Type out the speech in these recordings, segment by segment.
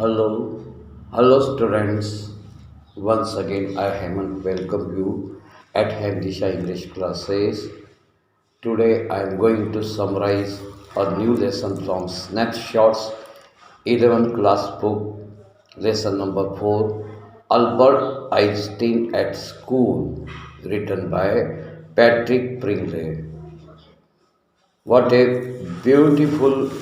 Hello students. Once again, I Hemant welcome you at Hemdisha English classes. Today, I am going to summarize a new lesson from Snapshots 11th class book, lesson number 4, Albert Einstein at School, written by Patrick Pringle. What a beautiful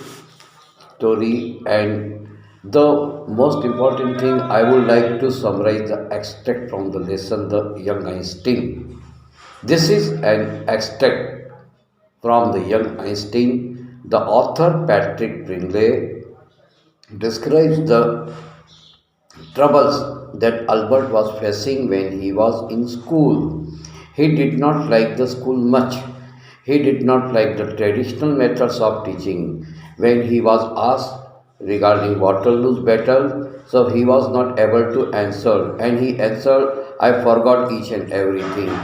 story, and the most important thing I would like to summarize the extract from the lesson The Young Einstein. This is an extract from The Young Einstein. The author Patrick Pringle describes the troubles that Albert was facing when he was in school. He did not like the school much. He did not like the traditional methods of teaching. When he was asked regarding Waterloo's battle, so he was not able to answer, and he answered, I forgot each and everything.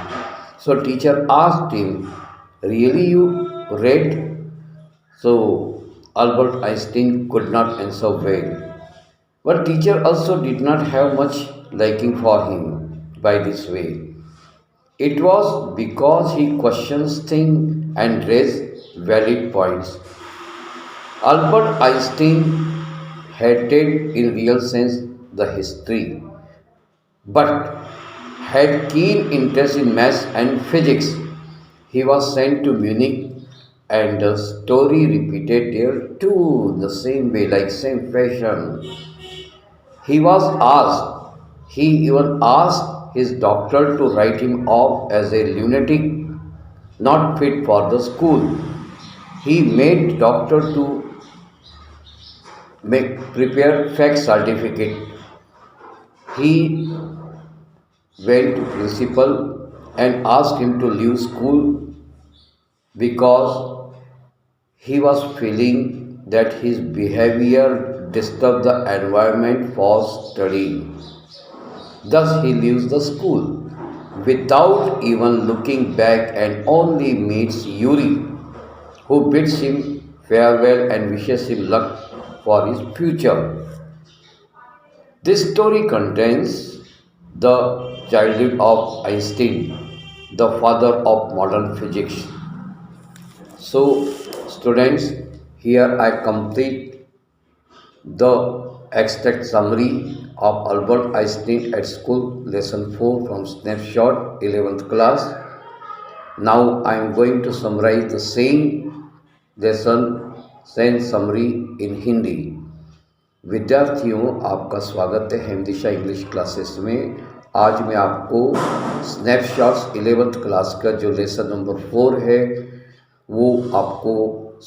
So teacher asked him, really you read? So Albert Einstein could not answer well. But teacher also did not have much liking for him by this way. It was because he questions things and raised valid points. Albert Einstein hated in real sense the history, but had keen interest in maths and physics. He was sent to Munich, and the story repeated there too, the same way, like same fashion. He was asked, he even asked his doctor to write him off as a lunatic not fit for the school. He made doctor to prepare fake certificate. He went to principal and asked him to leave school because he was feeling that his behavior disturbed the environment for studying. Thus, he leaves the school without even looking back and only meets Yuri, who bids him farewell and wishes him luck for his future. This story contains the childhood of Einstein, the father of modern physics. So, students, here I complete the extract summary of Albert Einstein at School, lesson 4 from Snapshot 11th class. Now I am going to summarize the same lesson, same summary in Hindi. विद्यार्थियों, आपका स्वागत है हेमदिशा English classes में। आज मैं आपको snapshots 11th class का जो लेसन नंबर 4 है वो आपको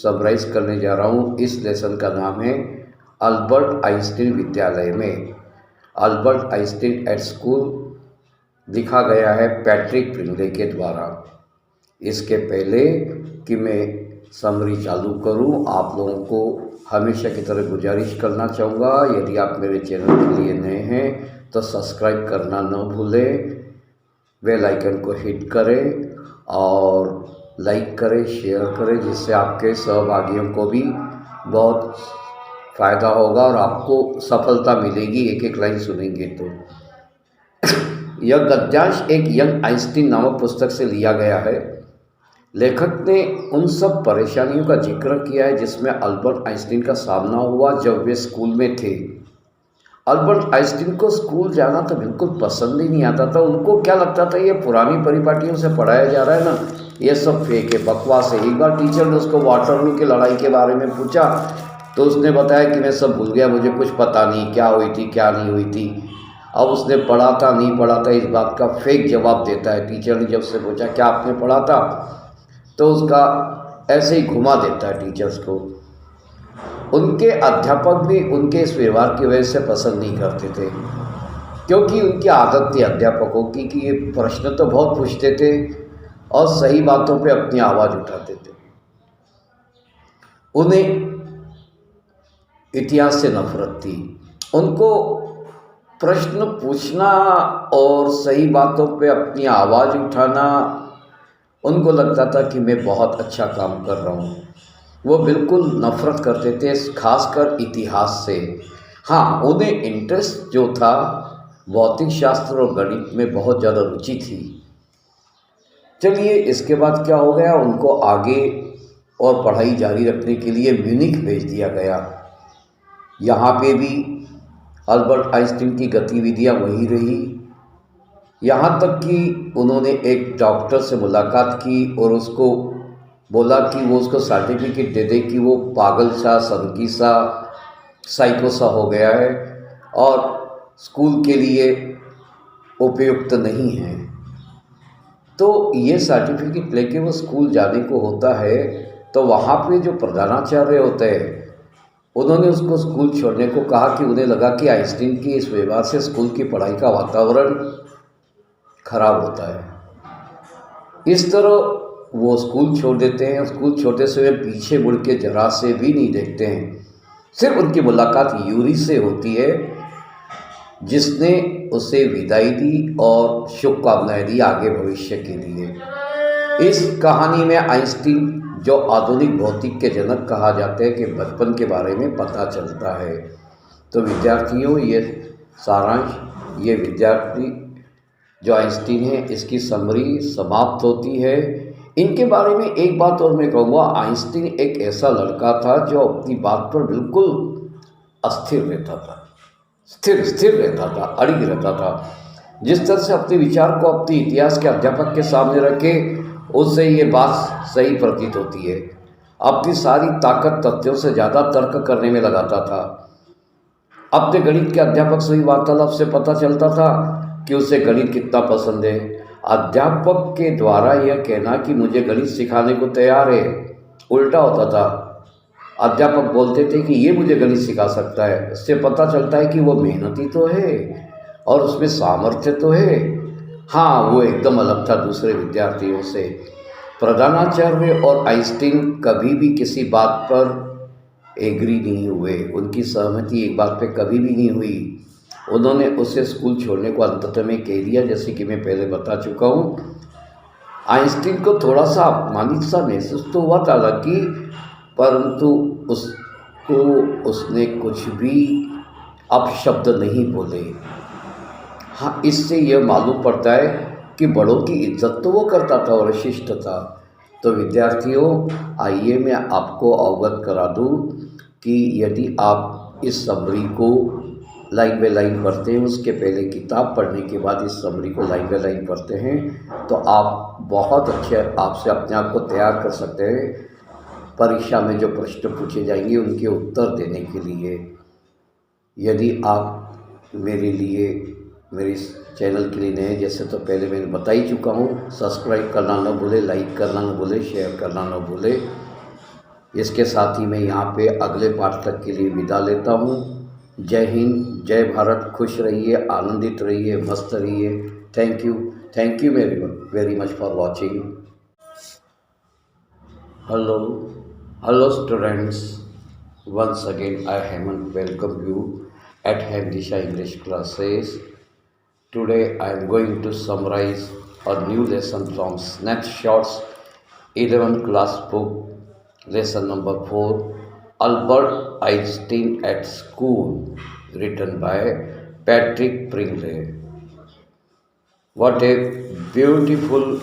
समराइज करने जा रहा हूँ। इस लेसन का नाम है अल्बर्ट आइंस्टीन विद्यालय में, अल्बर्ट आइंस्टीन एट स्कूल। लिखा गया है पैट्रिक प्रिंगले के द्वारा। इसके पहले कि मैं समरी चालू करूं, आप लोगों को हमेशा की तरह गुजारिश करना चाहूँगा, यदि आप मेरे चैनल के लिए नए हैं तो सब्सक्राइब करना न भूलें, बेल आइकन को हिट करें और लाइक करें, शेयर करें, जिससे आपके सहभागियों को भी बहुत फ़ायदा होगा और आपको सफलता मिलेगी एक एक लाइन सुनेंगे तो। यह गद्यांश एक यंग आइंस्टीन नामक पुस्तक से लिया गया है। लेखक ने उन सब परेशानियों का जिक्र किया है जिसमें अल्बर्ट आइंस्टीन का सामना हुआ जब वे स्कूल में थे। अल्बर्ट आइंस्टीन को स्कूल जाना तो बिल्कुल पसंद ही नहीं आता था। उनको क्या लगता था, ये पुरानी परिपाटियों से पढ़ाया जा रहा है ना, ये सब फेक है, बकवास है। एक बार टीचर ने उसको वाटरलू की लड़ाई के बारे में पूछा तो उसने बताया कि मैं सब भूल गया, मुझे कुछ पता नहीं क्या हुई थी क्या नहीं हुई थी। अब उसने पढ़ा था नहीं पढ़ा था इस बात का फेक जवाब देता है। टीचर ने जब से पूछा क्या आपने पढ़ा था तो उसका ऐसे ही घुमा देता है टीचर्स को। उनके अध्यापक भी उनके इस व्यवहार की वजह से पसंद नहीं करते थे, क्योंकि उनकी आदत थी अध्यापकों की कि ये प्रश्न तो बहुत पूछते थे और सही बातों पे अपनी आवाज़ उठाते थे। उन्हें इतिहास से नफरत थी। उनको प्रश्न पूछना और सही बातों पे अपनी आवाज़ उठाना, उनको लगता था कि मैं बहुत अच्छा काम कर रहा हूँ। वो बिल्कुल नफ़रत करते थे, खासकर इतिहास से। हाँ, उन्हें इंटरेस्ट जो था भौतिक शास्त्र और गणित में बहुत ज़्यादा रुचि थी। चलिए, इसके बाद क्या हो गया, उनको आगे और पढ़ाई जारी रखने के लिए म्यूनिख भेज दिया गया। यहाँ पे भी अल्बर्ट आइंस्टीन की गतिविधियाँ वही रही, यहाँ तक कि उन्होंने एक डॉक्टर से मुलाकात की और उसको बोला कि वो उसको सर्टिफिकेट दे दे कि वो पागल सा, सनकी सा, साइको सा हो गया है और स्कूल के लिए उपयुक्त नहीं है। तो ये सर्टिफिकेट लेके वो स्कूल जाने को होता है, तो वहाँ पे जो प्रधानाचार्य होते हैं उन्होंने उसको स्कूल छोड़ने को कहा कि उन्हें लगा कि आइंस्टीन की इस व्यवहार से स्कूल की पढ़ाई का वातावरण खराब होता है। इस तरह वो स्कूल छोड़ देते हैं। स्कूल छोड़ते समय पीछे मुड़ के जरा से भी नहीं देखते हैं। सिर्फ उनकी मुलाकात यूरी से होती है, जिसने उसे विदाई दी और शुभकामनाएं दी आगे भविष्य के लिए। इस कहानी में आइंस्टीन, जो आधुनिक भौतिक के जनक कहा जाते हैं, कि बचपन के बारे में पता चलता है। तो विद्यार्थियों, ये सारांश, ये विद्यार्थी जो आइंस्टीन है, इसकी समरी समाप्त होती है। इनके बारे में एक बात और मैं कहूँगा, आइंस्टीन एक ऐसा लड़का था जो अपनी बात पर बिल्कुल अस्थिर रहता था, स्थिर रहता था, अड़िग रहता था। जिस तरह से अपने विचार को अपने इतिहास के अध्यापक के सामने रखे, उससे ये बात सही प्रतीत होती है। अपनी सारी ताकत तथ्यों से ज़्यादा तर्क करने में लगाता था। अपने गणित के अध्यापक से ही वार्तालाप से पता चलता था कि उसे गणित कितना पसंद है। अध्यापक के द्वारा यह कहना कि मुझे गणित सिखाने को तैयार है, उल्टा होता था। अध्यापक बोलते थे कि ये मुझे गणित सिखा सकता है। इससे पता चलता है कि वो मेहनती तो है और उसमें सामर्थ्य तो है। हाँ, वो एकदम अलग था दूसरे विद्यार्थियों से। प्रधानाचार्य और आइंस्टीन कभी भी किसी बात पर एग्री नहीं हुए, उनकी सहमति एक बात पे कभी भी नहीं हुई। उन्होंने उसे स्कूल छोड़ने को अंततः में कह दिया, जैसे कि मैं पहले बता चुका हूँ। आइंस्टीन को थोड़ा सा अपमानित सा महसूस तो हुआ था हालांकि, परंतु उसने कुछ भी अपशब्द नहीं बोले। हाँ, इससे यह मालूम पड़ता है कि बड़ों की इज्जत तो वो करता था और शिष्ट था। तो विद्यार्थियों, आइए मैं आपको अवगत करा दूँ कि यदि आप इस समरी को लाइन बाय लाइन पढ़ते हैं, उसके पहले किताब पढ़ने के बाद इस समरी को लाइन बाय लाइन पढ़ते हैं, तो आप बहुत अच्छे आपसे अपने आप को तैयार कर सकते हैं परीक्षा में जो प्रश्न पूछे जाएंगे उनके उत्तर देने के लिए। यदि आप मेरे इस चैनल के लिए नए हैं, जैसे तो पहले मैंने बता ही चुका हूँ, सब्सक्राइब करना न भूले, लाइक करना न भूले, शेयर करना न भूले। इसके साथ ही मैं यहाँ पे अगले पाठ तक के लिए विदा लेता हूँ। जय हिंद, जय भारत। खुश रहिए, आनंदित रहिए, मस्त रहिए। Thank you very much for watching. Hello students, once again I Hemant welcome you at Hemdisha English classes. Today I am going to summarize a new lesson from Snapshots 11th class book, lesson number 4, Albert Einstein at School, written by Patrick Pringle. What a beautiful